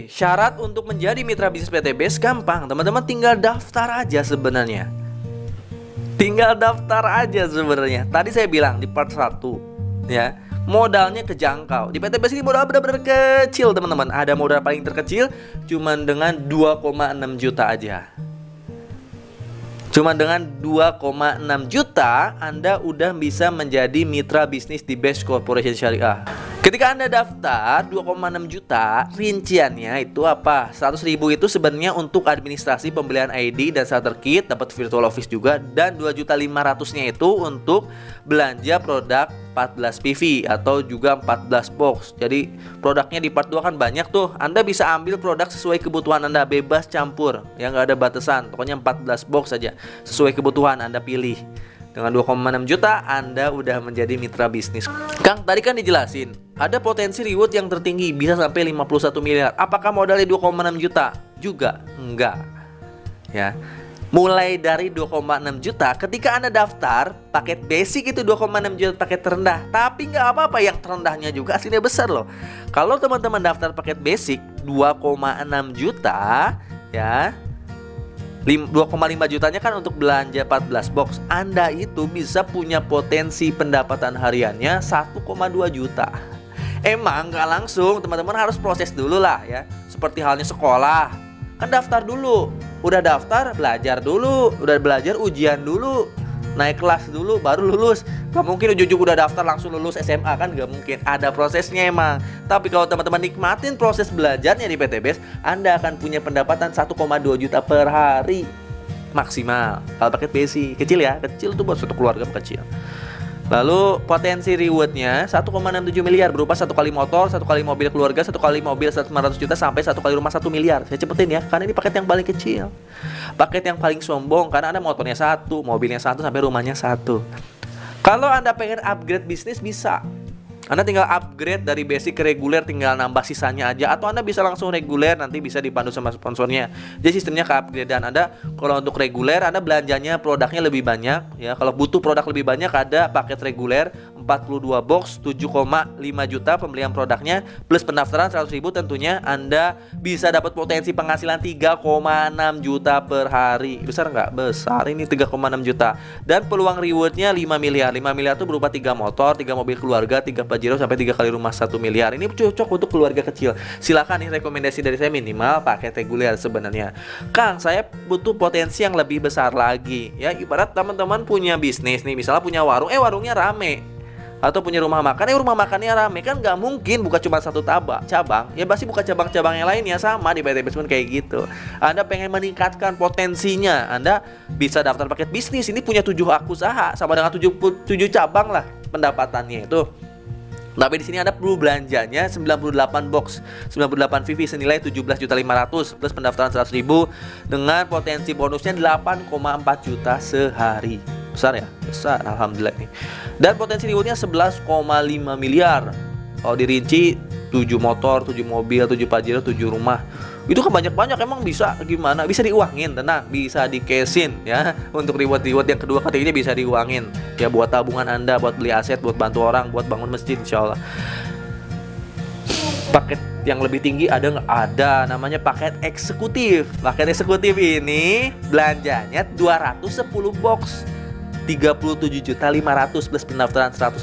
Syarat untuk menjadi mitra bisnis PT Base gampang, teman-teman tinggal daftar aja sebenarnya. Tinggal daftar aja sebenarnya. Tadi saya bilang di part 1 ya, modalnya kejangkau. Di PT Base ini modal benar-benar kecil, teman-teman. Ada modal paling terkecil cuman dengan 2,6 juta aja. Cuma dengan 2,6 juta Anda udah bisa menjadi mitra bisnis di Base Corporation Syariah. Ketika Anda daftar 2,6 juta, rinciannya itu apa? 100.000 itu sebenarnya untuk administrasi pembelian ID dan starter kit, dapat virtual office juga, dan 2.500.000-nya itu untuk belanja produk 14 PV atau juga 14 box. Jadi produknya di part 2 kan banyak tuh. Anda bisa ambil produk sesuai kebutuhan Anda, bebas campur, yang nggak ada batasan. Pokoknya 14 box saja sesuai kebutuhan Anda pilih. Dengan 2,6 juta Anda udah menjadi mitra bisnis. Kang, tadi kan dijelasin ada potensi reward yang tertinggi bisa sampai 51 miliar. Apakah modalnya 2,6 juta? Juga enggak. Ya. Mulai dari 2,6 juta ketika Anda daftar paket basic itu 2,6 juta paket terendah. Tapi nggak apa-apa, yang terendahnya juga hasilnya besar loh. Kalau teman-teman daftar paket basic 2,6 juta ya, 2,5 jutanya kan untuk belanja 14 box. Anda itu bisa punya potensi pendapatan hariannya 1,2 juta. Emang nggak langsung, teman-teman harus proses dulu lah ya. Seperti halnya sekolah, kan daftar dulu. Udah daftar, belajar dulu. Udah belajar, ujian dulu. Naik kelas dulu, baru lulus. Gak mungkin ujuk-ujuk udah daftar langsung lulus SMA, kan gak mungkin. Ada prosesnya emang. Tapi kalau teman-teman nikmatin proses belajarnya di PT Base, Anda akan punya pendapatan 1,2 juta per hari maksimal. Kalau paket basic, kecil ya. Kecil tuh buat satu keluarga kecil. Lalu potensi rewardnya 1,67 miliar berupa 1 kali motor, 1 kali mobil keluarga, 1 kali mobil 1,500 juta sampai 1 kali rumah 1 miliar. Saya cepetin ya, karena ini paket yang paling kecil. Paket yang paling sombong karena Anda motornya 1, mobilnya 1, sampai rumahnya 1. Kalau Anda pengen upgrade bisnis bisa. Anda tinggal upgrade dari basic ke reguler, tinggal nambah sisanya aja. Atau Anda bisa langsung reguler, nanti bisa dipandu sama sponsornya. Jadi sistemnya ke upgradean Anda. Kalau untuk reguler, Anda belanjanya produknya lebih banyak ya. Kalau butuh produk lebih banyak, ada paket reguler 42 box 7,5 juta pembelian produknya plus pendaftaran 100.000. Tentunya Anda bisa dapat potensi penghasilan 3,6 juta per hari. Besar nggak? Besar, ini 3,6 juta. Dan peluang rewardnya 5 miliar. 5 miliar itu berupa 3 motor, 3 mobil keluarga, 3 Pajero sampai 3 kali rumah 1 miliar. Ini cocok untuk keluarga kecil. Silakan, nih rekomendasi dari saya minimal paket reguler sebenarnya. Kang, saya butuh potensi yang lebih besar lagi. Ya, ibarat teman-teman punya bisnis nih, misalnya punya warung, warungnya rame. Atau punya rumah makan, rumah makannya rame. Kan nggak mungkin buka cuma satu cabang. Ya pasti buka cabang-cabang yang lainnya. Sama di PT Base pun kayak gitu. Anda pengen meningkatkan potensinya, Anda bisa daftar paket bisnis. Ini punya 7 hak usaha sama dengan 7 cabang lah pendapatannya itu. Tapi di sini Anda perlu belanjanya 98 box 98 VV senilai 17.500.000 plus pendaftaran 100.000 dengan potensi bonusnya 8,4 juta sehari. Besar ya? Besar, alhamdulillah nih. Dan potensi rewardnya 11,5 miliar. Kalau dirinci 7 motor, 7 mobil, 7 Pajero, 7 rumah. Itu kan banyak-banyak, emang bisa gimana? Bisa diuangin, tenang, bisa di cashin ya. Untuk reward-reward yang kedua ketiganya bisa diuangin. Ya buat tabungan Anda, buat beli aset, buat bantu orang, buat bangun masjid insyaallah. Paket yang lebih tinggi ada nggak? Ada, namanya paket eksekutif. Paket eksekutif ini belanjanya 210 box 37.500.000 plus pendaftaran 100.000.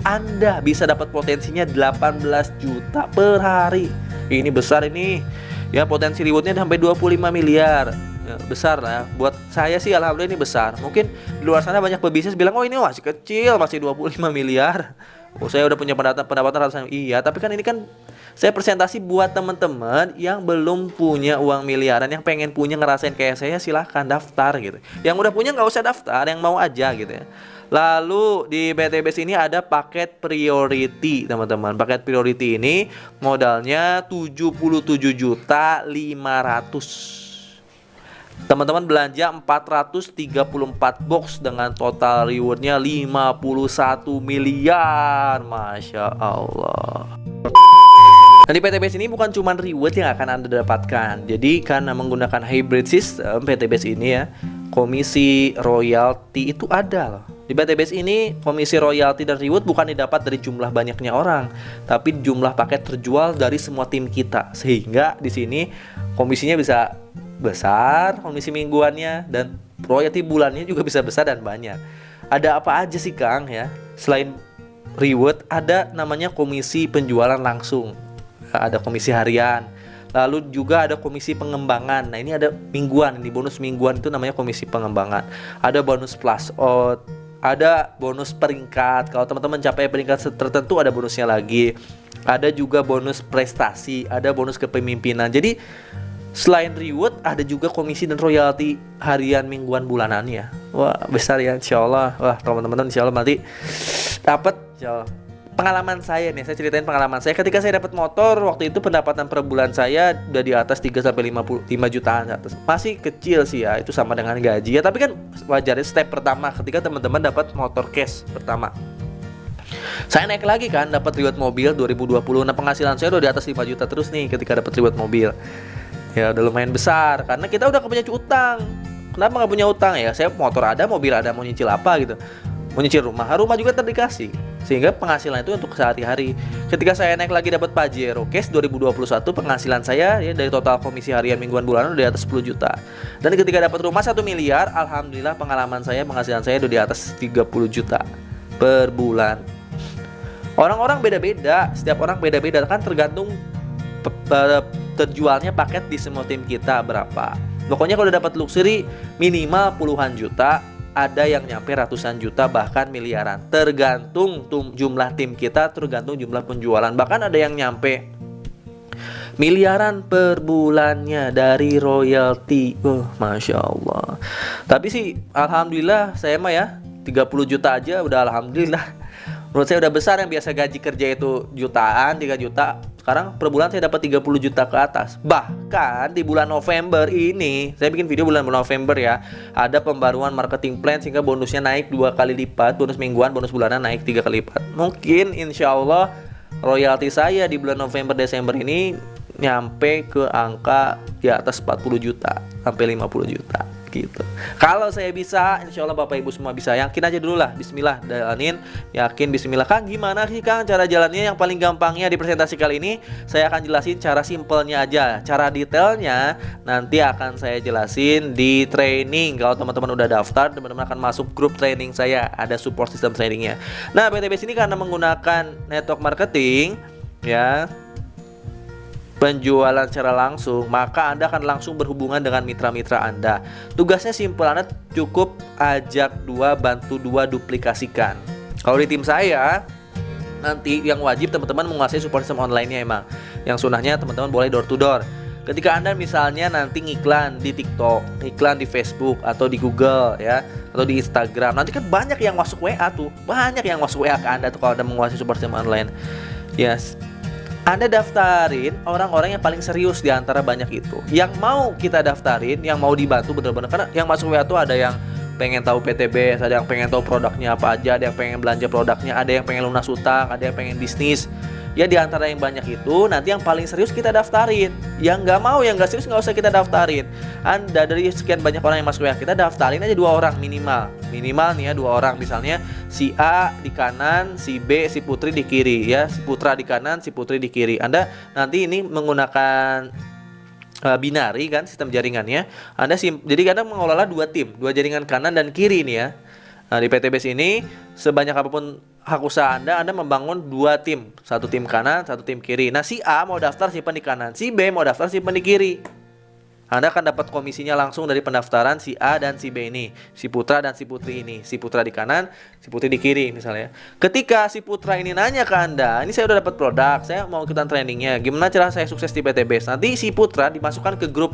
Anda bisa dapat potensinya 18 juta per hari. Ini besar ini. Ya, potensi rewardnya sampai 25 miliar. Ya, besar lah. Buat saya sih alhamdulillah ini besar. Mungkin di luar sana banyak pebisnis bilang, oh ini masih kecil, masih 25 miliar. Oh, saya udah punya pendapatan ratusan. Iya, tapi kan ini kan saya presentasi buat teman-teman yang belum punya uang miliaran, yang pengen punya, ngerasain kayak saya, silahkan daftar gitu. Yang udah punya nggak usah daftar, yang mau aja gitu ya. Lalu di PT Base ini ada paket priority, teman-teman. Paket priority ini modalnya 77.500.000. Teman-teman belanja 434 box dengan total rewardnya 51 miliar. Masya Allah. Dan di PT Base ini bukan cuma reward yang akan Anda dapatkan. Jadi karena menggunakan hybrid system PT Base ini ya, komisi royalti itu ada loh. Di PTBase ini komisi royalti dan reward bukan didapat dari jumlah banyaknya orang, tapi jumlah paket terjual dari semua tim kita. Sehingga di sini komisinya bisa besar, komisi mingguannya, dan royalti bulannya juga bisa besar dan banyak. Ada apa aja sih Kang ya? Selain reward ada namanya komisi penjualan langsung, ada komisi harian, lalu juga ada komisi pengembangan. Nah ini ada mingguan, ini bonus mingguan itu namanya komisi pengembangan. Ada bonus plus out, ada bonus peringkat. Kalau teman-teman capai peringkat tertentu ada bonusnya lagi. Ada juga bonus prestasi, ada bonus kepemimpinan. Jadi selain reward ada juga komisi dan royalti harian, mingguan, bulanannya. Wah besar ya insya Allah. Wah teman-teman insya Allah nanti dapat. Pengalaman saya nih, saya ceritain pengalaman saya. Ketika saya dapat motor, waktu itu pendapatan per bulan saya udah di atas 3-5 jutaan atas. Masih kecil sih ya, itu sama dengan gaji ya. Tapi kan wajarnya step pertama ketika teman-teman dapat motor cash pertama. Saya naik lagi kan, dapat reward mobil 2020. Nah penghasilan saya udah di atas 5 juta terus nih ketika dapat reward mobil. Ya udah lumayan besar, karena kita udah punya utang. Kenapa nggak punya utang ya? Saya motor ada, mobil ada, mau nyicil apa gitu. Mau nyicil rumah juga terdikasih. Sehingga penghasilan itu untuk sehari-hari. Ketika saya naik lagi dapat Pajero Cash 2021, penghasilan saya ya dari total komisi harian, mingguan, bulanan udah di atas 10 juta. Dan ketika dapat rumah 1 miliar, alhamdulillah penghasilan saya udah di atas 30 juta per bulan. Orang-orang beda-beda, setiap orang beda-beda kan, tergantung terjualnya paket di semua tim kita berapa. Pokoknya kalau dapat luxury minimal puluhan juta, ada yang nyampe ratusan juta, bahkan miliaran. Tergantung jumlah tim kita, tergantung jumlah penjualan. Bahkan ada yang nyampe miliaran per bulannya dari royalti. Masya Allah. Tapi sih alhamdulillah saya mah ya 30 juta aja udah alhamdulillah. Menurut saya udah besar. Yang biasa gaji kerja itu jutaan, 3 juta, sekarang per bulan saya dapat 30 juta ke atas. Bahkan di bulan November ini, saya bikin video bulan November ya, ada pembaruan marketing plan sehingga bonusnya naik 2 kali lipat. Bonus mingguan, bonus bulanan naik 3 kali lipat. Mungkin insya Allah royalti saya di bulan November Desember ini nyampe ke angka di atas 40 juta sampai 50 juta gitu. Kalau saya bisa, insya Allah Bapak Ibu semua bisa. Yakin aja dulu lah, bismillah, jalanin, yakin, bismillah. Kang gimana sih Kang cara jalannya? Yang paling gampangnya di presentasi kali ini saya akan jelasin cara simpelnya aja. Cara detailnya nanti akan saya jelasin di training. Kalau teman-teman udah daftar, teman-teman akan masuk grup training saya, ada support system trainingnya. Nah PTBase ini karena menggunakan network marketing ya, penjualan secara langsung, maka Anda akan langsung berhubungan dengan mitra-mitra Anda. Tugasnya simpel, Anda cukup ajak 2, bantu 2, duplikasikan. Kalau di tim saya, nanti yang wajib teman-teman menguasai support system online-nya emang. Yang sunahnya teman-teman boleh door to door. Ketika Anda misalnya nanti ngiklan di TikTok, iklan di Facebook atau di Google ya, atau di Instagram, nanti kan banyak yang masuk WA tuh, banyak yang masuk WA ke Anda tuh kalau Anda menguasai support system online. Yes. Anda daftarin orang-orang yang paling serius di antara banyak itu, yang mau kita daftarin, yang mau dibantu bener-bener. Karena yang masuk WA tuh ada yang pengen tahu PTBase, ada yang pengen tahu produknya apa aja, ada yang pengen belanja produknya, ada yang pengen lunas utang, ada yang pengen bisnis. Ya di antara yang banyak itu, nanti yang paling serius kita daftarin. Yang nggak mau, yang nggak serius nggak usah kita daftarin. Anda dari sekian banyak orang yang masuk WA kita, daftarin aja 2 orang minimal. Minimal nih ya 2 orang. Misalnya si A di kanan, si B, si Putri di kiri ya. Si Putra di kanan, si Putri di kiri. Anda nanti ini menggunakan binari kan sistem jaringannya. Jadi Anda mengelola 2 tim, 2 jaringan kanan dan kiri nih ya. Nah, di PTBase ini sebanyak apapun hak usaha Anda membangun 2 tim, 1 tim kanan, 1 tim kiri. Nah, si A mau daftar simpan di kanan, si B mau daftar simpan di kiri. Anda akan dapat komisinya langsung dari pendaftaran si A dan si B ini, si Putra dan si Putri ini. Si Putra di kanan, si Putri di kiri misalnya. Ketika si Putra ini nanya ke Anda, ini saya udah dapat produk, saya mau ikutan trainingnya, gimana cara saya sukses di PTBase? Nanti si Putra dimasukkan ke grup.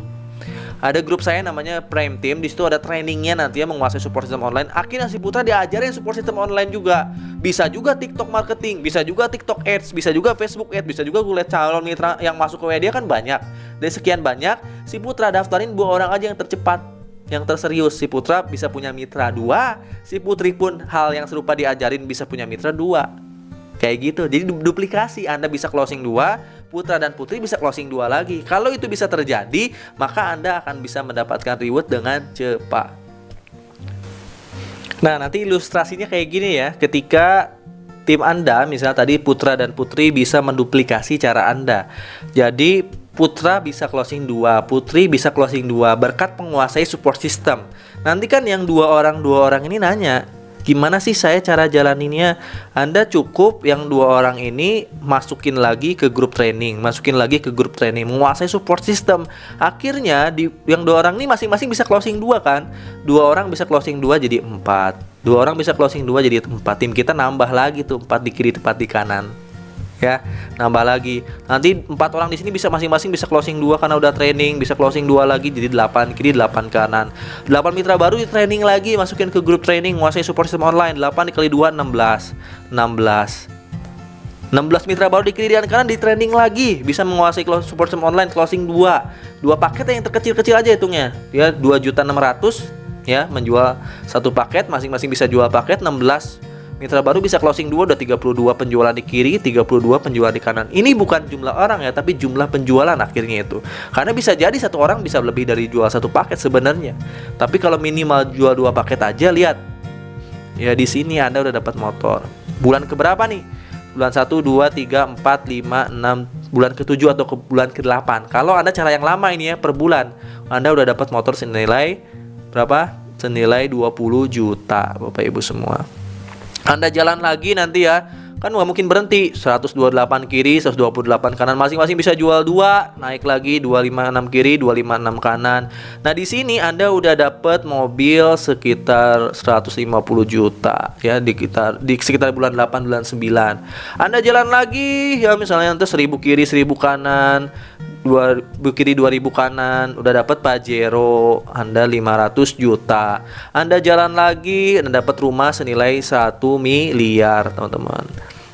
Ada grup saya namanya Prime Team. Di situ ada trainingnya nanti ya, menguasai support system online. Akhirnya si Putra diajarin support system online juga. Bisa juga TikTok marketing, bisa juga TikTok Ads, bisa juga Facebook Ads, bisa juga Google calon mitra yang masuk ke WA dia kan banyak. Dari sekian banyak, si Putra daftarin 2 orang aja yang tercepat, yang terserius. Si Putra bisa punya mitra 2, si Putri pun hal yang serupa diajarin bisa punya mitra 2. Kayak gitu. Jadi duplikasi, Anda bisa closing 2, Putra dan Putri bisa closing 2 lagi. Kalau itu bisa terjadi, maka Anda akan bisa mendapatkan reward dengan cepat. Nah, nanti ilustrasinya kayak gini ya. Ketika tim Anda, misalnya tadi Putra dan Putri bisa menduplikasi cara Anda. Jadi Putra bisa closing 2, Putri bisa closing 2 berkat menguasai support system. Nanti kan yang dua orang ini nanya, gimana sih saya cara jalaninnya? Anda cukup yang dua orang ini masukin lagi ke grup training, menguasai support system. Akhirnya yang dua orang ini masing-masing bisa closing 2 kan? Dua orang bisa closing 2 jadi 4. Dua orang bisa closing 2 jadi 4. Tim kita nambah lagi tuh, 4 di kiri, 4 di kanan. Ya, nambah lagi. Nanti 4 orang di sini bisa masing-masing bisa closing 2 karena udah training, bisa closing 2 lagi jadi 8 kiri, 8 kanan. 8 mitra baru di training lagi, masukin ke grup training, menguasai support system online. 8 dikali 2 16. 16 mitra baru di kiri dan kanan di training lagi, bisa menguasai support system online, closing 2. 2 paket yang terkecil-kecil aja hitungnya. Ya, 2.600.000 ya, menjual satu paket, masing-masing bisa jual paket. 16 mitra baru bisa closing 2, udah 32 penjualan di kiri, 32 penjualan di kanan. Ini bukan jumlah orang ya, tapi jumlah penjualan akhirnya itu. Karena bisa jadi satu orang bisa lebih dari jual satu paket sebenarnya. Tapi kalau minimal jual 2 paket aja, lihat. Ya di sini Anda udah dapat motor. Bulan keberapa nih? Bulan 1, 2, 3, 4, 5, 6, bulan ke-7 atau ke bulan ke-8. Kalau Anda cara yang lama ini ya, per bulan, Anda udah dapat motor senilai berapa? Senilai 20 juta, Bapak Ibu semua. Anda jalan lagi nanti ya, kan nggak mungkin berhenti. 128 kiri, 128 kanan, masing-masing bisa jual 2, naik lagi 256 kiri, 256 kanan. Nah, di sini Anda udah dapat mobil sekitar 150 juta ya, di sekitar bulan 8, bulan 9. Anda jalan lagi ya, misalnya nanti 1000 kiri, 1000 kanan, 2000 kiri, 2000 kanan, udah dapat Pajero Anda 500 juta. Anda jalan lagi, Anda dapat rumah senilai 1 miliar, teman-teman.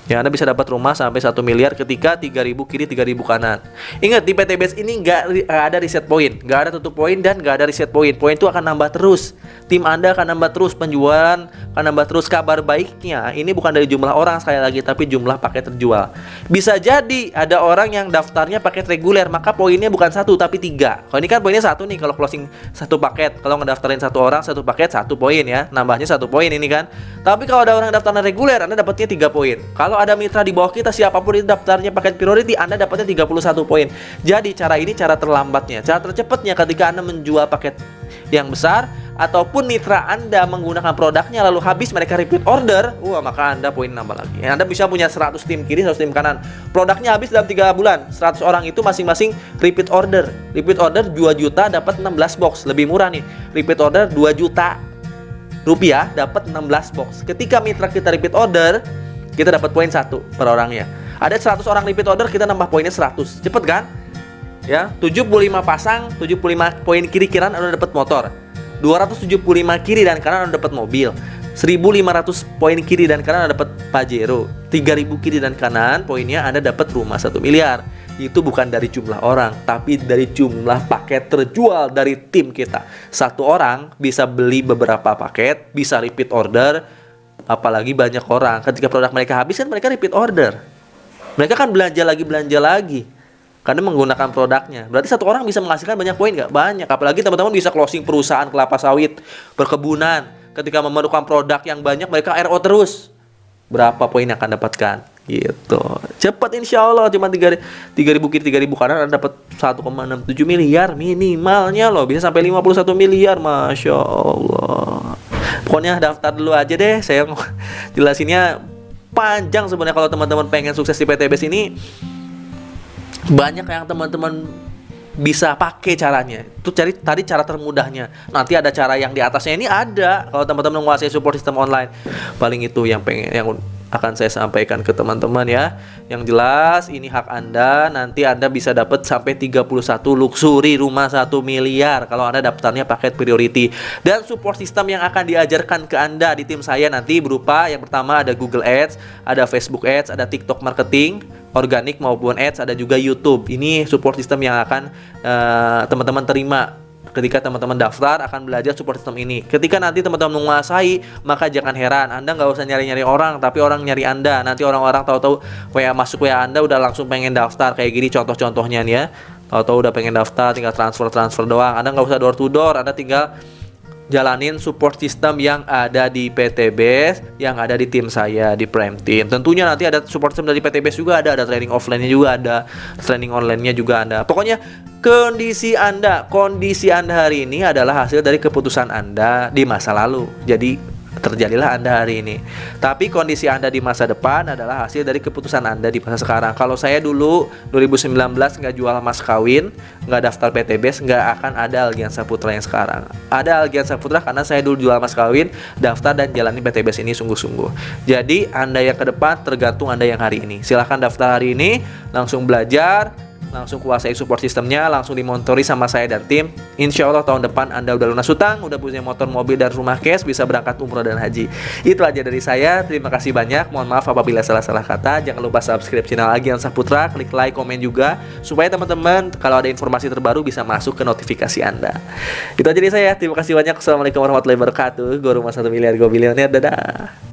Ya, Anda bisa dapat rumah sampai 1 miliar ketika 3000 kiri, 3000 kanan. Ingat, di PTBase ini nggak ada reset point, nggak ada tutup poin, dan nggak ada reset point. Poin itu akan nambah terus. Tim Anda akan nambah terus, penjualan akan nambah terus. Kabar baiknya, ini bukan dari jumlah orang sekali lagi, tapi jumlah paket terjual. Bisa jadi ada orang yang daftarnya paket reguler, maka poinnya bukan 1 tapi 3. Kalau ini kan poinnya 1 nih, kalau closing 1 paket. Kalau ngedaftarin 1 orang 1 paket 1 poin ya, nambahnya 1 poin ini kan. Tapi kalau ada orang yang daftarnya reguler, Anda dapatnya 3 poin. Kalau ada mitra di bawah kita, siapapun itu daftarnya paket priority, Anda dapatnya 31 poin. Jadi cara ini cara terlambatnya. Cara tercepatnya ketika Anda menjual paket yang besar, ataupun mitra Anda menggunakan produknya lalu habis, mereka repeat order, maka Anda poin nambah lagi. Anda bisa punya 100 tim kiri, 100 tim kanan. Produknya habis dalam 3 bulan. 100 orang itu masing-masing repeat order. Repeat order 2 juta dapat 16 box. Lebih murah nih. Repeat order 2 juta rupiah dapat 16 box. Ketika mitra kita repeat order, kita dapat poin 1 per orangnya. Ada 100 orang repeat order, kita nambah poinnya 100. Cepet kan? Ya, 75 pasang, 75 poin kiri kanan Anda dapat motor. 275 kiri dan kanan Anda dapat mobil. 1500 poin kiri dan kanan Anda dapat Pajero. 3000 kiri dan kanan poinnya Anda dapat rumah 1 miliar. Itu bukan dari jumlah orang, tapi dari jumlah paket terjual dari tim kita. Satu orang bisa beli beberapa paket, bisa repeat order. Apalagi banyak orang, ketika produk mereka habis kan mereka repeat order. Mereka kan belanja lagi karena menggunakan produknya. Berarti satu orang bisa menghasilkan banyak poin nggak? Banyak. Apalagi teman-teman bisa closing perusahaan kelapa sawit, perkebunan. Ketika memerlukan produk yang banyak, mereka RO terus. Berapa poin yang akan dapatkan? Gitu. Cepat insya Allah, cuma 3000 kiri, 3000 kanan Anda dapat 1,67 miliar minimalnya loh. Bisa sampai 51 miliar, Masya Allah. Pokoknya daftar dulu aja deh. Saya jelasinnya panjang sebenarnya. Kalau teman-teman pengen sukses di PTBase ini, banyak yang teman-teman bisa pakai caranya. Itu cari tadi cara termudahnya. Nanti ada cara yang di atasnya ini ada. Kalau teman-teman menguasai support system online, paling itu yang akan saya sampaikan ke teman-teman ya. Yang jelas ini hak Anda. Nanti Anda bisa dapat sampai 31 luxury rumah 1 miliar kalau Anda daftarnya paket priority. Dan support system yang akan diajarkan ke Anda di tim saya nanti berupa yang pertama ada Google Ads, ada Facebook Ads, ada TikTok marketing, organik maupun ads, ada juga YouTube. Ini support system yang akan teman-teman terima ketika teman-teman daftar, akan belajar support system ini. Ketika nanti teman-teman menguasai, maka jangan heran, Anda nggak usah nyari-nyari orang, tapi orang nyari Anda. Nanti orang-orang tahu-tahu masuk WA Anda udah langsung pengen daftar. Kayak gini contoh-contohnya nih ya. Tahu-tahu udah pengen daftar, tinggal transfer doang. Anda nggak usah door to door, Anda tinggal jalanin support system yang ada di PT Base, yang ada di tim saya di Prime Team. Tentunya nanti ada support system dari PT Base juga ada training offline-nya juga ada, training online-nya juga ada. Pokoknya kondisi Anda hari ini adalah hasil dari keputusan Anda di masa lalu. Jadi terjadilah Anda hari ini. Tapi kondisi Anda di masa depan adalah hasil dari keputusan Anda di masa sekarang. Kalau saya dulu 2019 nggak jual mas kawin, nggak daftar PT Base, nggak akan ada Algiansa Putra yang sekarang. Ada Algiansa Putra karena saya dulu jual mas kawin, daftar dan jalani PT Base ini sungguh-sungguh. Jadi Anda yang ke depan tergantung Anda yang hari ini. Silahkan daftar hari ini, langsung belajar, langsung kuasai support sistemnya, langsung dimontori sama saya dan tim. Insya Allah tahun depan Anda udah lunas hutang, udah punya motor, mobil, dan rumah cash, bisa berangkat umroh dan haji. Itu aja dari saya, terima kasih banyak. Mohon maaf apabila salah-salah kata. Jangan lupa subscribe channel Algiansa Putra, klik like, komen juga, supaya teman-teman kalau ada informasi terbaru bisa masuk ke notifikasi Anda. Itu aja dari saya, terima kasih banyak. Assalamualaikum warahmatullahi wabarakatuh. Gue rumah 1 miliar, gue bilioner, dadah.